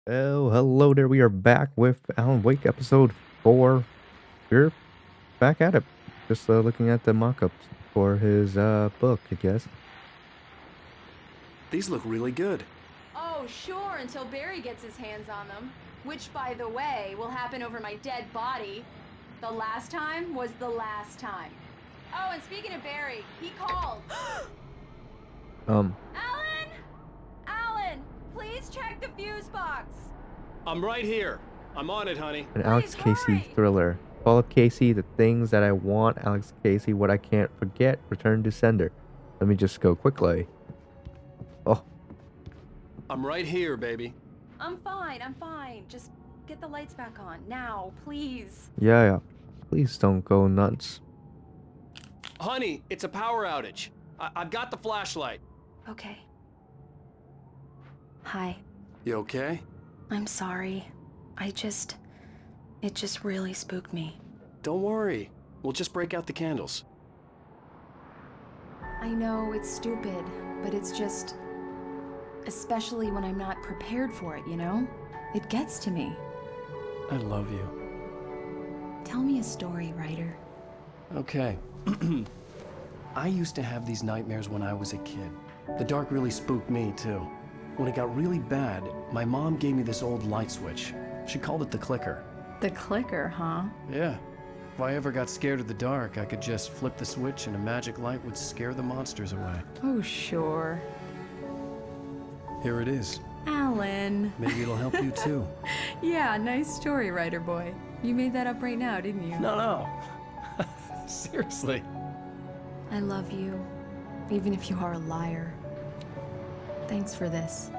Oh, hello there. We are back with Alan Wake episode 4. We're back at it. Just looking at the mock-ups for his book, I guess. These look really good. Oh, sure, until Barry gets his hands on them. Which, by the way, will happen over my dead body. The last time was the last time. Oh, and speaking of Barry, he called. Alan! Alan! Please check the fuse box! I'm right here. I'm on it, honey. An Alex Please Casey hurry. thriller. Fall of Casey, the things that I want, Alex Casey, what I can't forget, return to sender. Let me just go quickly. Oh, I'm right here, baby. I'm fine. Just get the lights back on. Now, please. yeah. Please don't go nuts. Honey, it's a power outage. I've got the flashlight. Okay. Hi. You okay? I'm sorry. It just really spooked me. Don't worry. We'll just break out the candles. I know it's stupid, but it's just... especially when I'm not prepared for it, you know? It gets to me. I love you. Tell me a story, writer. Okay. I used to have these nightmares when I was a kid. The dark really spooked me, too. When it got really bad, my mom gave me this old light switch. She called it the clicker. The clicker, huh? Yeah. If I ever got scared of the dark, I could just flip the switch and a magic light would scare the monsters away. Oh, sure. Here it is. Alan. Maybe it'll help you, too. Yeah, nice story, writer boy. You made that up right now, didn't you? No. Seriously. I love you, even if you are a liar. Thanks for this.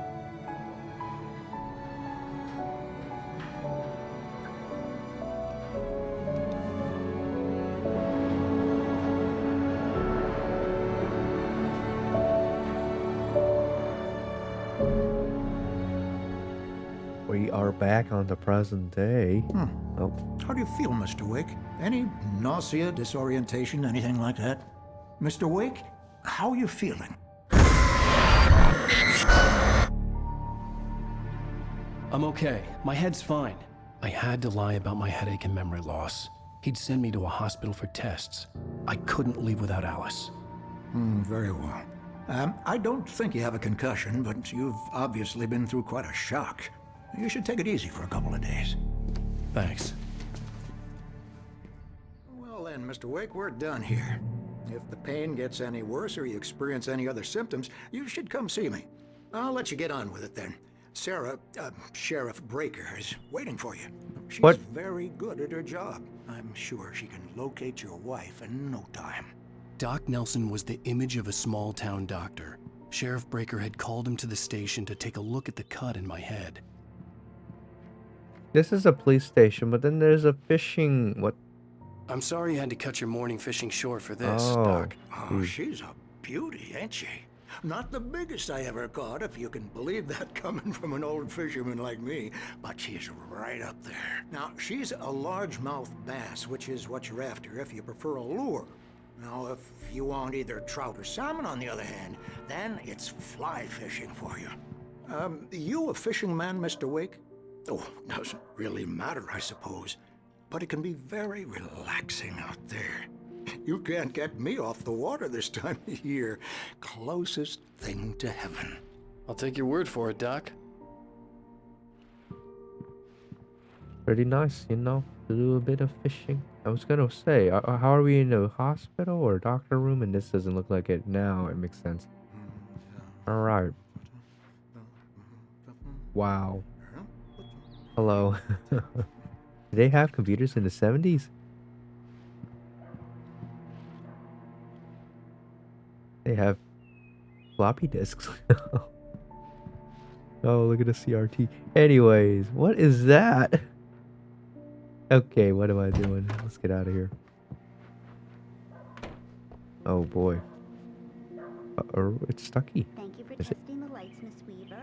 We are back on the present day. Oh, How do you feel, Mr. Wake? Any nausea, disorientation, anything like that? Mr. Wake, how are you feeling? I'm okay. My head's fine. I had to lie about my headache and memory loss. He'd send me to a hospital for tests. I couldn't leave without Alice. Very well. I don't think you have a concussion, but you've obviously been through quite a shock. You should take it easy for a couple of days. Thanks. Well then, Mr. Wake, we're done here. If the pain gets any worse or you experience any other symptoms, you should come see me. I'll let you get on with it then. Sarah, Sheriff Breaker, is waiting for you. She's What? very good at her job. I'm sure she can locate your wife in no time. Doc Nelson was the image of a small-town doctor. Sheriff Breaker had called him to the station to take a look at the cut in my head. this is a police station, but then there's a fishing... What? I'm sorry you had to cut your morning fishing short for this, Oh. Doc. Oh, she's a beauty, ain't she? Not the biggest I ever caught, if you can believe that coming from an old fisherman like me, but she's right up there. Now, she's a largemouth bass, which is what you're after if you prefer a lure. Now, if you want either trout or salmon, on the other hand, then it's fly fishing for you. You a fishing man, Mr. Wake? Oh, doesn't really matter, I suppose. But it can be very relaxing out there. You can't get me off the water this time of year. Closest thing to heaven. I'll take your word for it, Doc. Pretty nice, you know, to do a bit of fishing. I was gonna say, how are we in a hospital or a doctor room? And this doesn't look like it. Now it makes sense. Alright. Wow. Hello. Did they have computers in the 70s? They have floppy disks. Oh, look at the CRT. Anyways, what is that? Okay, what am I doing? Let's get out of here. Oh boy. It's stucky. Thank you for Is it- testing the lights, Miss Weaver.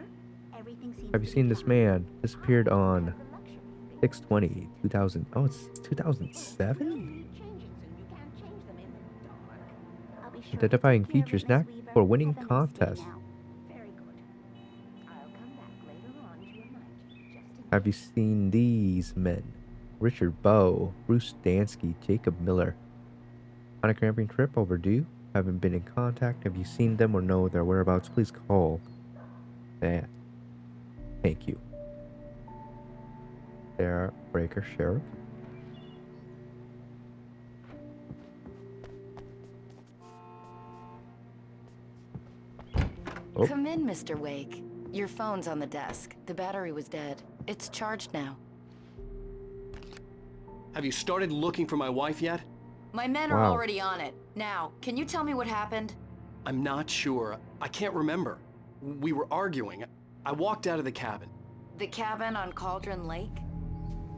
Everything seems Have you to be seen this fine. man? Disappeared on The luxury bit. 6/20, 2000. Oh, it's 2007? Changes and you can't change them in the dark. I'll be sure to Identifying take care of features it, knack Miss Weaver. for winning Have a nice day contests. now. Very good. I'll come back later on to your night. Have you seen these men? Richard Bowe, Bruce Dansky, Jacob Miller. On a camping trip overdue? Haven't been in contact? Have you seen them or know their whereabouts? Please call that. Thank you. Sarah Breaker Sheriff. Oh. Come in, Mr. Wake. Your phone's on the desk. The battery was dead. It's charged now. Have you started looking for my wife yet? My men are already on it. Now, can you tell me what happened? I'm not sure. I can't remember. We were arguing. I walked out of the cabin. The cabin on Cauldron Lake?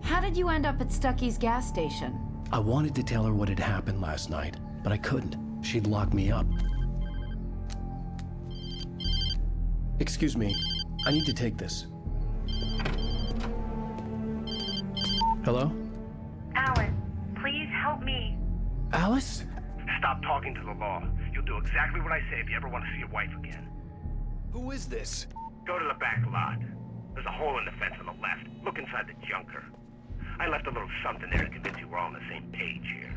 How did you end up at Stucky's gas station? I wanted to tell her what had happened last night, but I couldn't. She'd lock me up. Excuse me. I need to take this. Hello? Alice, please help me. Alice? Stop talking to the law. You'll do exactly what I say if you ever want to see your wife again. Who is this? Go to the back lot. There's a hole in the fence on the left. Look inside the junker. I left a little something there to convince you we're all on the same page here.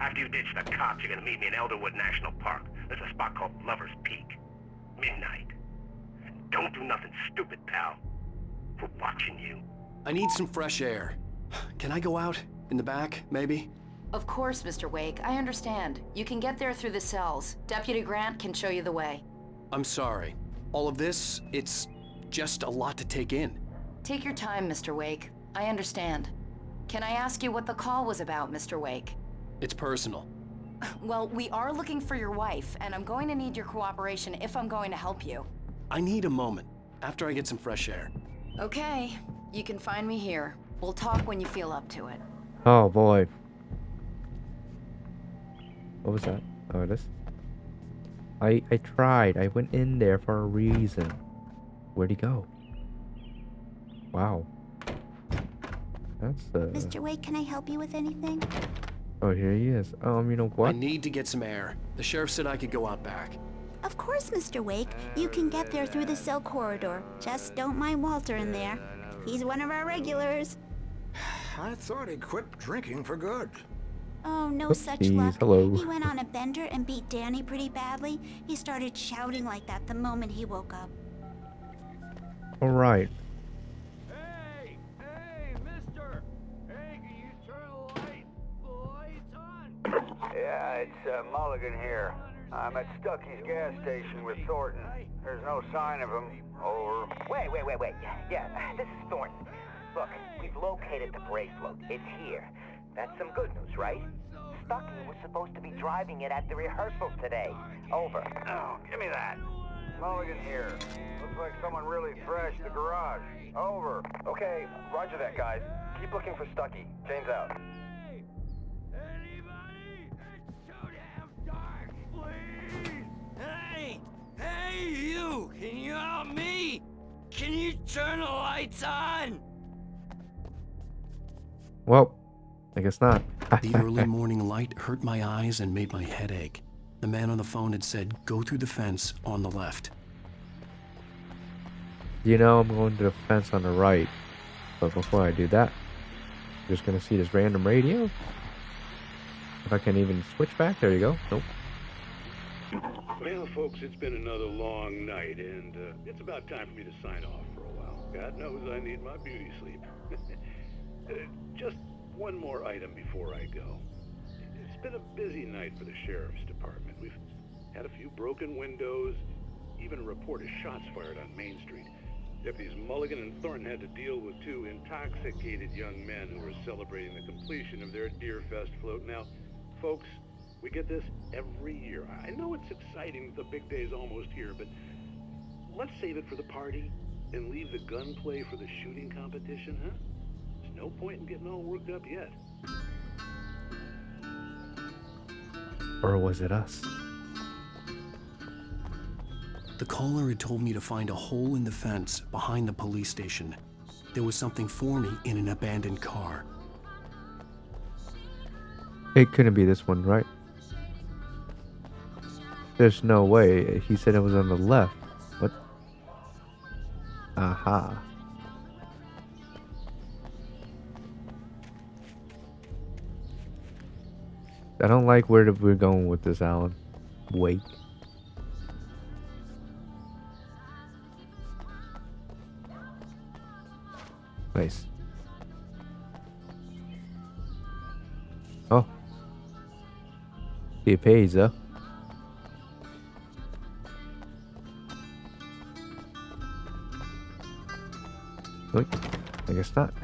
After you ditch the cops, you're gonna meet me in Elderwood National Park. There's a spot called Lover's Peak. Midnight. Don't do nothing stupid, pal. We're watching you. I need some fresh air. Can I go out? In the back, maybe? Of course, Mr. Wake. I understand. You can get there through the cells. Deputy Grant can show you the way. I'm sorry. All of this, it's just a lot to take in. Take your time, Mr. Wake. I understand. Can I ask you what the call was about, Mr. Wake? It's personal. Well, we are looking for your wife, and I'm going to need your cooperation if I'm going to help you. I need a moment, after I get some fresh air. Okay. You can find me here. We'll talk when you feel up to it. Oh boy. What was that? Oh, this. I tried. I went in there for a reason. Where'd he go? Wow. That's Mr. Wake, can I help you with anything? Oh, here he is. You know I what? need to get some air. The sheriff said I could go out back. Of course, Mr. Wake. You can get there through the cell corridor. Just don't mind Walter in there. He's one of our regulars. I thought he quit drinking for good. Oh, no such Oopsies, luck. hello. He went on a bender and beat Danny pretty badly. He started shouting like that the moment he woke up. All right. Hey, mister! Hey, can you turn the lights on? Yeah, it's Mulligan here. I'm at Stucky's gas station with Thornton. There's no sign of him. Over. Wait. Yeah, this is Thornton. Look, we've located the bracelet. It's here. That's some good news, right? Stucky was supposed to be driving it at the rehearsals today. Over. Oh, give me that. Mulligan here. Looks like someone really thrashed the garage. Over. Okay, roger that, guys. Keep looking for Stucky. Jane's out. Hey! Anybody? It's so damn dark, please! Hey, you! Can you help me? Can you turn the lights on? Well, I guess not. The early morning light hurt my eyes and made my head ache. The man on the phone had said, go through the fence on the left. You know, I'm going to the fence on the right. But before I do that, I'm just going to see this random radio. If I can even switch back. There you go. Nope. Well, folks, it's been another long night, and it's about time for me to sign off for a while. God knows I need my beauty sleep. Just one more item before I go. It's been a busy night for the sheriff's department. We've had a few broken windows, even a report of shots fired on Main Street. Deputies Mulligan and Thornton had to deal with two intoxicated young men who were celebrating the completion of their Deer Fest float. Now, folks, we get this every year. I know it's exciting, the big day's almost here, but let's save it for the party and leave the gunplay for the shooting competition, huh? There's no point in getting all worked up yet. Or was it us? The caller had told me to find a hole in the fence behind the police station. There was something for me in an abandoned car. It couldn't be this one, right? There's no way. He said it was on the left. What? Aha. I don't like where we're going with this, Alan Wake. Nice. Oh. It pays, huh? Wait, I guess not.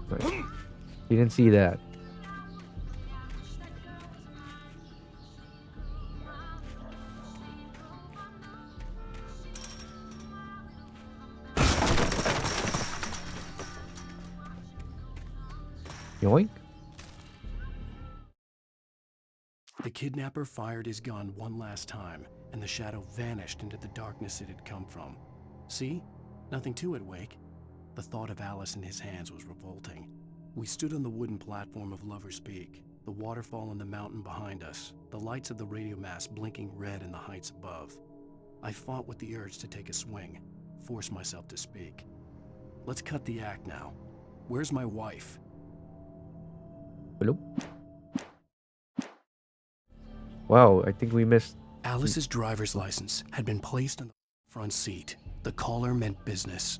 Wait. You didn't see that. Yoink. The kidnapper fired his gun one last time, and the shadow vanished into the darkness it had come from. See? Nothing to it, Wake. The thought of Alice in his hands was revolting. We stood on the wooden platform of Lover's Peak, the waterfall on the mountain behind us, the lights of the radio mast blinking red in the heights above. I fought with the urge to take a swing, force myself to speak. Let's cut the act now. Where's my wife? Hello? Wow, I think we missed... Alice's driver's license had been placed on the front seat. The caller meant business.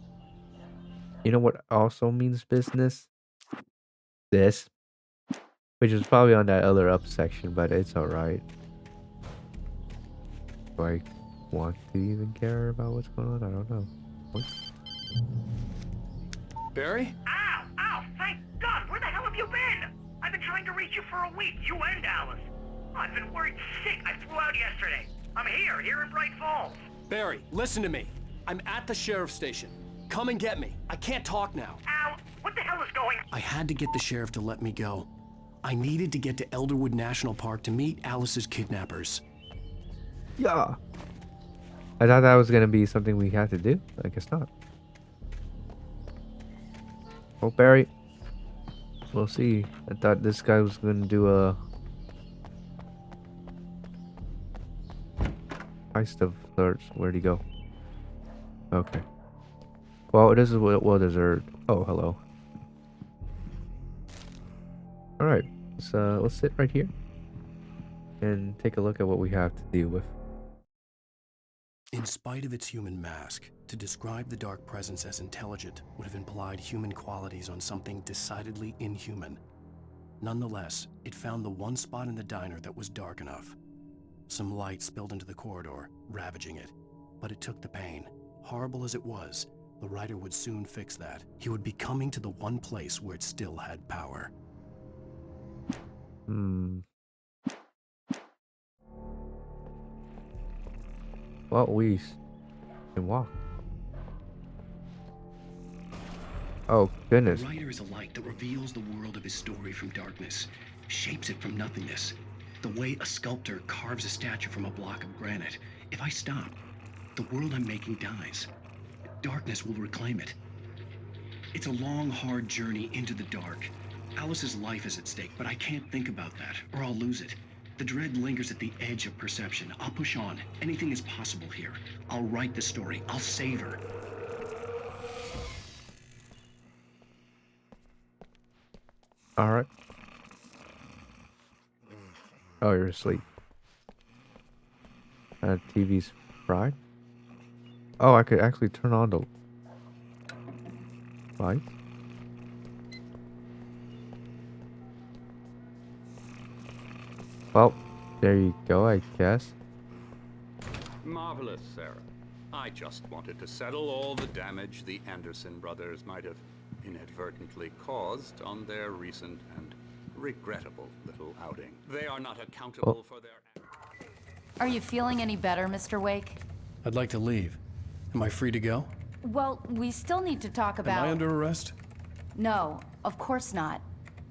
You know what also means business? This. Which is probably on that other up section, but it's alright. Do I want to even care about what's going on? I don't know. What? Barry? Ow! Ow! Thank God! Where the hell have you been? I've been trying to reach you for a week, you and Alice. I've been worried sick. I flew out yesterday. I'm here in Bright Falls. Barry, listen to me. I'm at the sheriff's station. Come and get me. I can't talk now. Ow! What the hell is going on? I had to get the sheriff to let me go. I needed to get to Elderwood National Park to meet Alice's kidnappers. Yeah. I thought that was gonna be something we had to do. I guess not. Oh, Barry. We'll see. I thought this guy was gonna do a heist of sorts. Where'd he go? Okay. Well, this is well deserved. Oh, hello. All right. Let's sit right here and take a look at what we have to deal with. In spite of its human mask, to describe the dark presence as intelligent would have implied human qualities on something decidedly inhuman. Nonetheless, it found the one spot in the diner that was dark enough. Some light spilled into the corridor, ravaging it. But it took the pain. Horrible as it was, the writer would soon fix that. He would be coming to the one place where it still had power. Well, we can walk. Oh, goodness. The writer is a light that reveals the world of his story from darkness, shapes it from nothingness. The way a sculptor carves a statue from a block of granite. If I stop, the world I'm making dies. Darkness will reclaim it. It's a long, hard journey into the dark. Alice's life is at stake, but I can't think about that, or I'll lose it. The dread lingers at the edge of perception. I'll push on. Anything is possible here. I'll write the story. I'll save her. All right. Oh, you're asleep. TV's fried. Oh, I could actually turn on the light. Well, there you go, I guess. Marvelous, Sarah. I just wanted to settle all the damage the Anderson brothers might have inadvertently caused on their recent and regrettable little outing. They are not accountable for their... Are you feeling any better, Mr. Wake? I'd like to leave. Am I free to go? Well, we still need to talk about... Am I under arrest? No, of course not.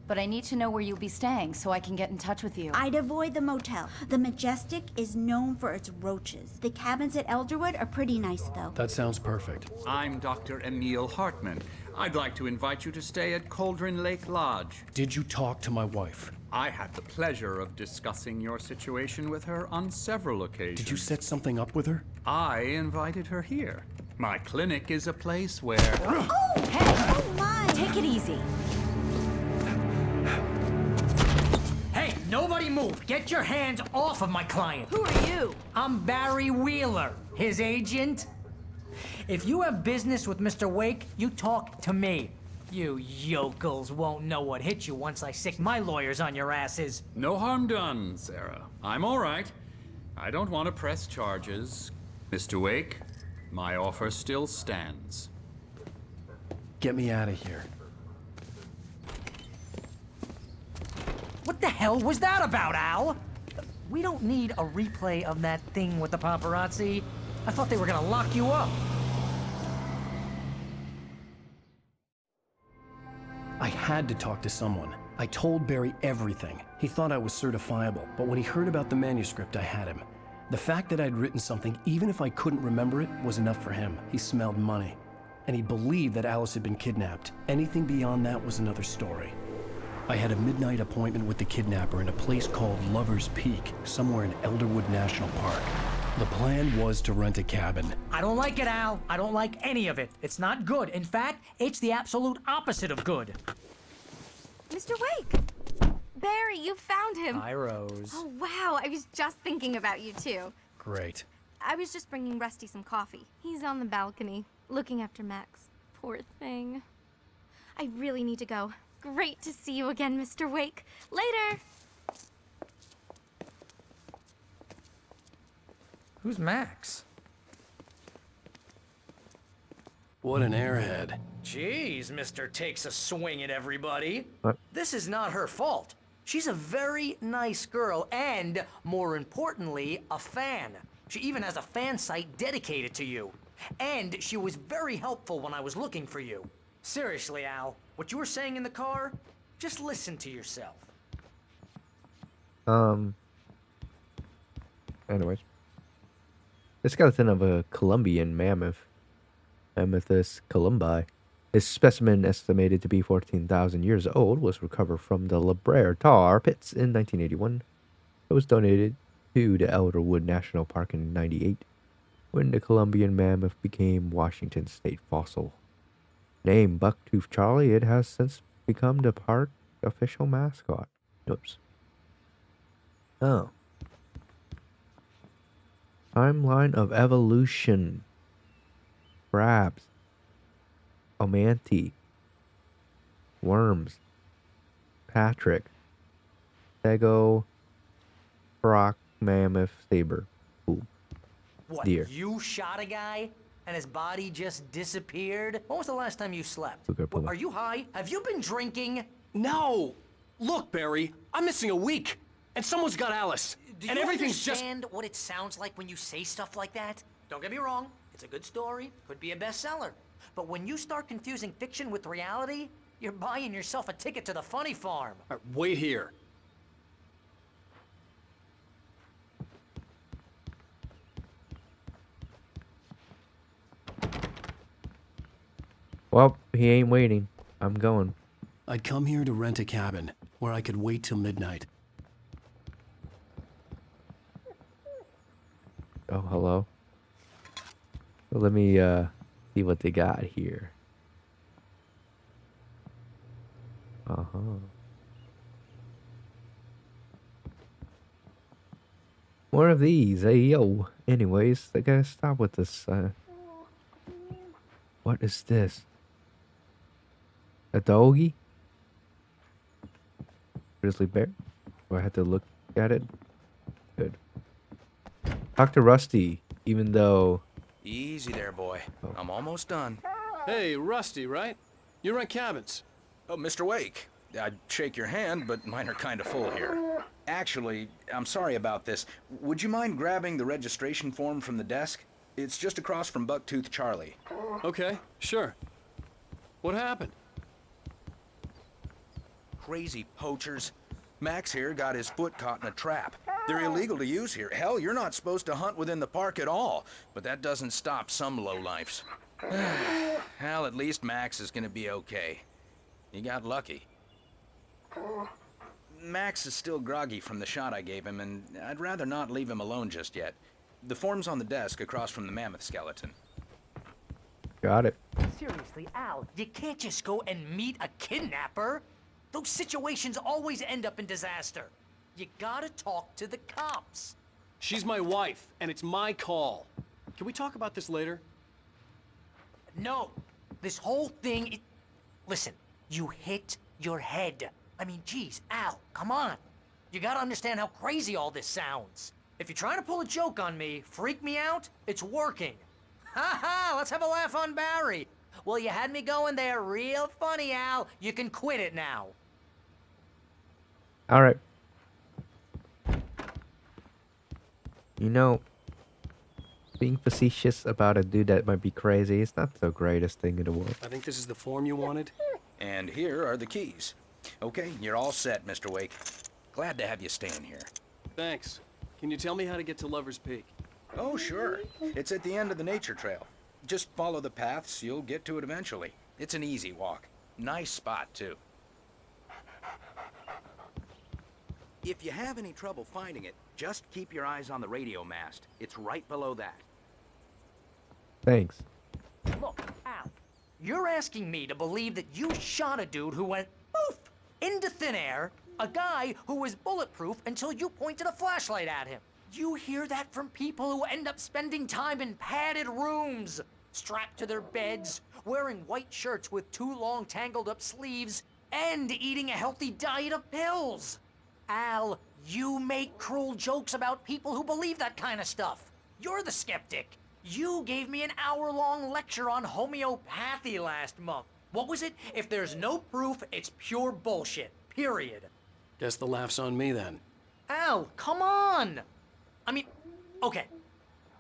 But I need to know where you'll be staying so I can get in touch with you. I'd avoid the motel. The Majestic is known for its roaches. The cabins at Elderwood are pretty nice, though. That sounds perfect. I'm Dr. Emil Hartman. I'd like to invite you to stay at Cauldron Lake Lodge. Did you talk to my wife? I had the pleasure of discussing your situation with her on several occasions. Did you set something up with her? I invited her here. My clinic is a place where... Oh, hey! Oh, my! Take it easy. Hey, nobody move! Get your hands off of my client! Who are you? I'm Barry Wheeler, his agent. If you have business with Mr. Wake, you talk to me. You yokels won't know what hit you once I sick my lawyers on your asses. No harm done, Sarah. I'm all right. I don't want to press charges. Mr. Wake, my offer still stands. Get me out of here. What the hell was that about, Al? We don't need a replay of that thing with the paparazzi. I thought they were gonna lock you up. I had to talk to someone. I told Barry everything. He thought I was certifiable, but when he heard about the manuscript, I had him. The fact that I'd written something, even if I couldn't remember it, was enough for him. He smelled money. And he believed that Alice had been kidnapped. Anything beyond that was another story. I had a midnight appointment with the kidnapper in a place called Lover's Peak, somewhere in Elderwood National Park. The plan was to rent a cabin. I don't like it, Al. I don't like any of it. It's not good. In fact, it's the absolute opposite of good. Mr. Wake! Barry, you found him. Hi, Rose. Oh, wow. I was just thinking about you, too. Great. I was just bringing Rusty some coffee. He's on the balcony, looking after Max. Poor thing. I really need to go. Great to see you again, Mr. Wake. Later! Who's Max? What an airhead. Jeez, Mr. Takes a swing at everybody. What? This is not her fault. She's a very nice girl and, more importantly, a fan. She even has a fan site dedicated to you. And she was very helpful when I was looking for you. Seriously, Al, what you were saying in the car, just listen to yourself. Anyways. The skeleton of a Colombian mammoth, Mammothus columbi, this specimen, estimated to be 14,000 years old, was recovered from the La Brea tar pits in 1981. It was donated to the Elderwood National Park in 98, when the Colombian mammoth became Washington State fossil. Named Bucktooth Charlie, it has since become the park official mascot. Oops. Oh. Timeline of evolution. Crabs. Omanti. Worms. Patrick. Stego. Rock. Mammoth. Saber. Ooh. What, Deer. you shot a guy and his body just disappeared? When was the last time you slept? Cougar Puma. Are you high? Have you been drinking? No! Look, Barry, I'm missing a week, and someone's got Alice. Do and you everything's understand what it sounds like when you say stuff like that? Don't get me wrong, it's a good story, could be a bestseller. But when you start confusing fiction with reality, you're buying yourself a ticket to the funny farm. Wait here. Well, he ain't waiting. I'm going. I'd come here to rent a cabin, where I could wait till midnight. Oh, hello. Well, let me see what they got here. Uh-huh. More of these. Hey, yo. Anyways, they gotta stop with this. What is this? A doggy? Grizzly bear? Do I have to look at it? Good. Talk to Rusty, even though... Easy there, boy. I'm almost done. Hey, Rusty, right? You rent cabins. Oh, Mr. Wake. I'd shake your hand, but mine are kind of full here. Actually, I'm sorry about this. Would you mind grabbing the registration form from the desk? It's just across from Bucktooth Charlie. Okay, sure. What happened? Crazy poachers. Max here got his foot caught in a trap. They're illegal to use here. Hell, you're not supposed to hunt within the park at all. But that doesn't stop some lowlifes. Well, at least Max is gonna be okay. He got lucky. Max is still groggy from the shot I gave him, and I'd rather not leave him alone just yet. The form's on the desk across from the mammoth skeleton. Got it. Seriously, Al, you can't just go and meet a kidnapper. Those situations always end up in disaster. You gotta talk to the cops. She's my wife, and it's my call. Can we talk about this later? No, this whole thing. Listen, you hit your head. I mean, geez, Al, come on. You gotta understand how crazy all this sounds. If you're trying to pull a joke on me, freak me out, it's working. Ha ha, let's have a laugh on Barry. Well, you had me going there real funny, Al. You can quit it now. All right. You know, being facetious about a dude that might be crazy is not the greatest thing in the world. I think this is the form you wanted. And here are the keys. Okay, you're all set, Mr. Wake. Glad to have you staying here. Thanks. Can you tell me how to get to Lover's Peak? Oh, sure. It's at the end of the nature trail. Just follow the paths, you'll get to it eventually. It's an easy walk. Nice spot, too. If you have any trouble finding it, just keep your eyes on the radio mast. It's right below that. Thanks. Look, Al, you're asking me to believe that you shot a dude who went poof into thin air, a guy who was bulletproof until you pointed a flashlight at him. You hear that from people who end up spending time in padded rooms, strapped to their beds, wearing white shirts with too long tangled up sleeves, and eating a healthy diet of pills. Al, you make cruel jokes about people who believe that kind of stuff. You're the skeptic. You gave me an hour-long lecture on homeopathy last month. What was it? If there's no proof, it's pure bullshit. Period. Guess the laugh's on me then. Al, come on! I mean, okay.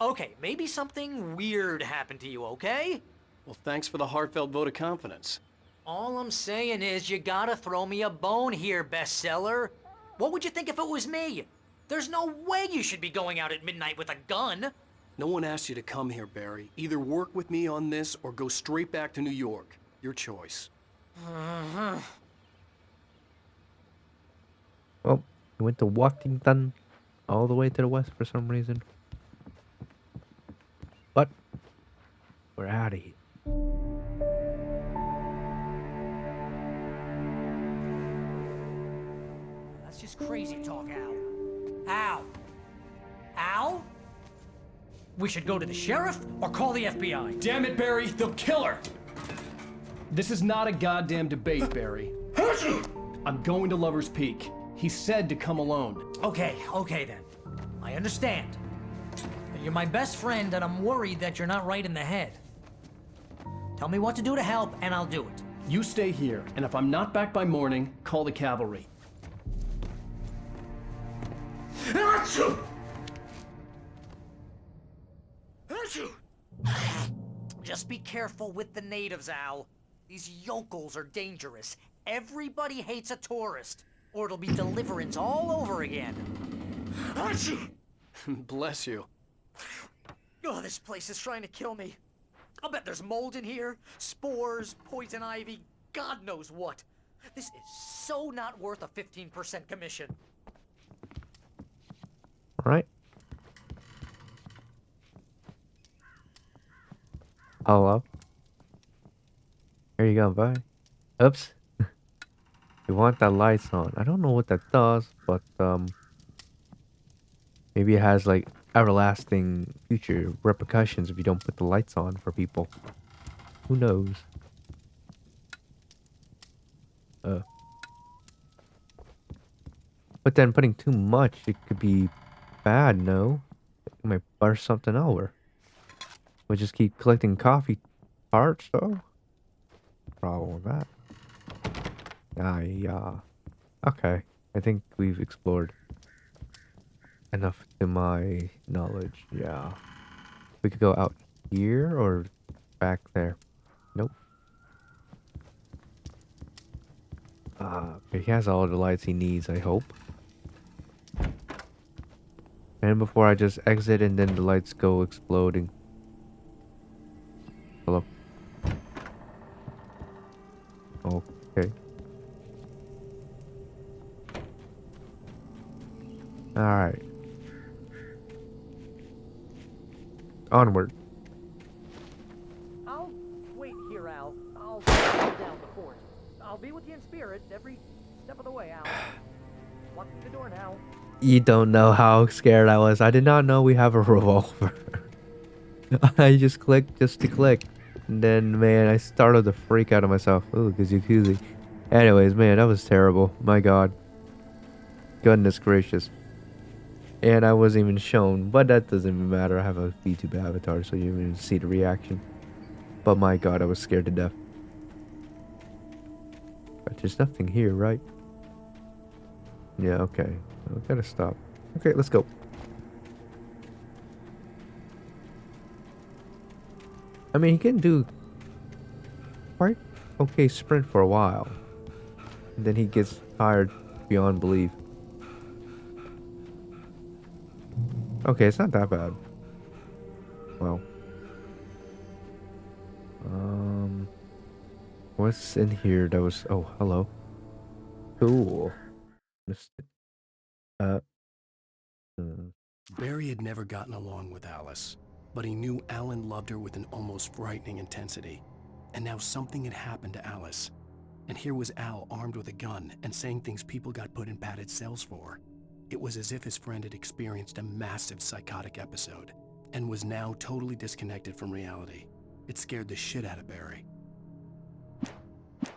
Okay, maybe something weird happened to you, okay? Well, thanks for the heartfelt vote of confidence. All I'm saying is you gotta throw me a bone here, bestseller. What would you think if it was me? There's no way you should be going out at midnight with a gun. No one asked you to come here, Barry. Either work with me on this or go straight back to New York. Your choice. Well, we went to Washington, all the way to the west for some reason. But we're out of here. That's just crazy talk, Al. Al? Al? We should go to the sheriff or call the FBI. Damn it, Barry, they'll kill her! This is not a goddamn debate, Barry. I'm going to Lover's Peak. He said to come alone. Okay then. I understand. You're my best friend and I'm worried that you're not right in the head. Tell me what to do to help and I'll do it. You stay here, and if I'm not back by morning, call the cavalry. Just be careful with the natives, Al. These yokels are dangerous. Everybody hates a tourist, or it'll be Deliverance all over again. Bless you. Oh, this place is trying to kill me. I'll bet there's mold in here, spores, poison ivy, God knows what. This is so not worth a 15% commission. All right. Hello. Here you go, bye. Oops. You want that lights on. I don't know what that does, but maybe it has like everlasting future repercussions if you don't put the lights on for people. Who knows? But then putting too much, it could be bad, no? It might burst something over. We'll just keep collecting coffee parts, though. Problem with that. Yeah. Okay. I think we've explored enough to my knowledge. Yeah. We could go out here or back there. Nope. Okay, he has all the lights he needs, I hope. And before I just exit and then the lights go exploding. Hello. Okay. Alright. Onward. with you in spirit every step of the way, Alan. Locking the door now. You don't know how scared I was. I did not know we have a revolver. I just clicked just to click. And then, man, I started to freak out of myself. Ooh, jacuzzi. Anyways, man, that was terrible. My God. Goodness gracious. And I wasn't even shown. But that doesn't even matter. I have a VTube avatar, so you even see the reaction. But my God, I was scared to death. But there's nothing here, right? Yeah, okay. I gotta stop. Okay, let's go. I mean, he can do quite okay sprint for a while. And then he gets tired beyond belief. Okay, it's not that bad. Well. What's in here that was... Oh, hello. Cool. Missed it. Barry had never gotten along with Alice, but he knew Alan loved her with an almost frightening intensity. And now something had happened to Alice. And here was Al armed with a gun and saying things people got put in padded cells for. It was as if his friend had experienced a massive psychotic episode and was now totally disconnected from reality. It scared the shit out of Barry.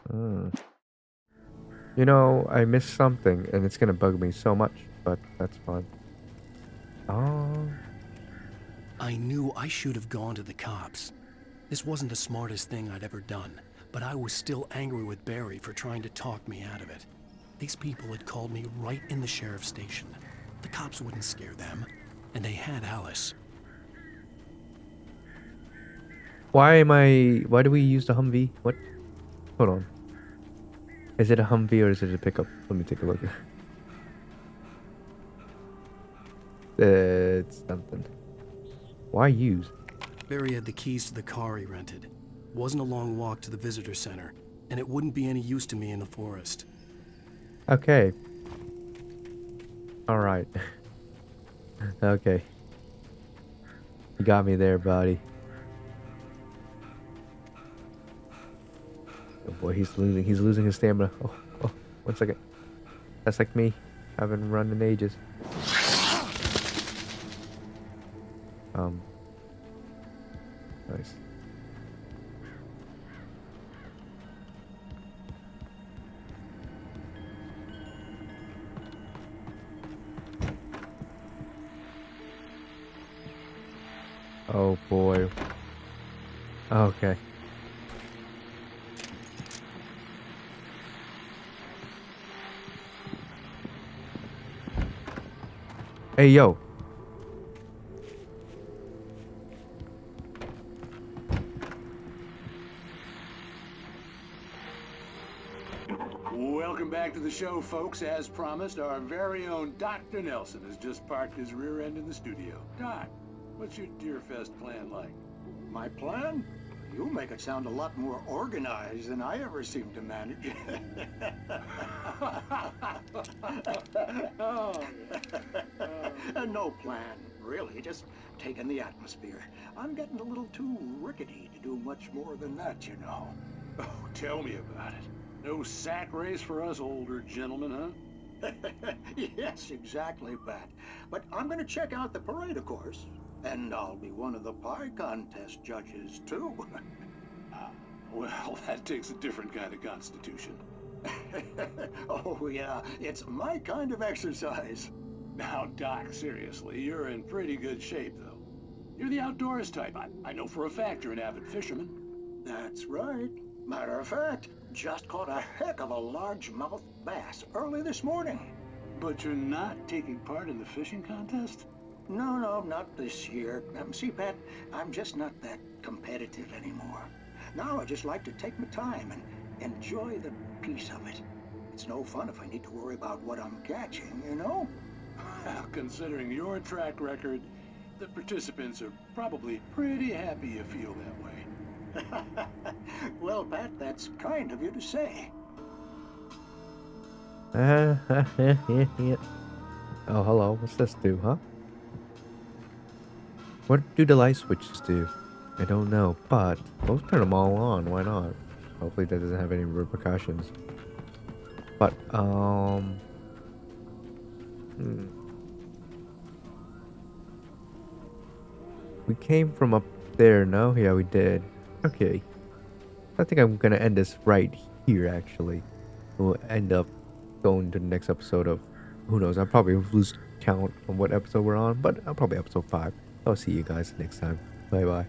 You know, I missed something, and it's gonna bug me so much, but that's fine. Oh. I knew I should have gone to the cops. This wasn't the smartest thing I'd ever done, but I was still angry with Barry for trying to talk me out of it. These people had called me right in the sheriff's station. The cops wouldn't scare them, and they had Alice. Why do we use the Humvee? What? Hold on. Is it a Humvee or is it a pickup? Let me take a look. It's something. Why use? Barry had the keys to the car he rented. It wasn't a long walk to the visitor center, and it wouldn't be any use to me in the forest. Okay. Alright. Okay. You got me there, buddy. Oh boy, he's losing his stamina. Oh, 1 second. That's like me. Haven't run in ages. Nice. Oh boy. Okay. Hey, yo. Welcome back to the show, folks. As promised, our very own Dr. Nelson has just parked his rear end in the studio. Doc, what's your Deerfest plan like? My plan? You make it sound a lot more organized than I ever seem to manage. No plan, really. Just taking the atmosphere. I'm getting a little too rickety to do much more than that, you know. Oh, tell me about it. No sack race for us older gentlemen, huh? Yes, exactly, Pat. But I'm gonna check out the parade, of course. And I'll be one of the pie contest judges, too. Well, that takes a different kind of constitution. Oh, yeah. It's my kind of exercise. Now, Doc, seriously, you're in pretty good shape, though. You're the outdoors type. I know for a fact you're an avid fisherman. That's right. Matter of fact, just caught a heck of a largemouth bass early this morning. But you're not taking part in the fishing contest? No, not this year. See, Pat, I'm just not that competitive anymore. Now I just like to take my time and enjoy the peace of it. It's no fun if I need to worry about what I'm catching, you know? Well, considering your track record, the participants are probably pretty happy you feel that way. Well, Pat, that's kind of you to say. Oh, hello. What's this do, huh? What do the light switches do? I don't know, but let's turn them all on. Why not? Hopefully that doesn't have any repercussions. But we came from up there, no? Yeah, we did. Okay. I think I'm gonna end this right here, actually. We'll end up going to the next episode of, who knows, I'll probably lose count on what episode we're on, but I'll probably episode 5. I'll see you guys next time. Bye-bye.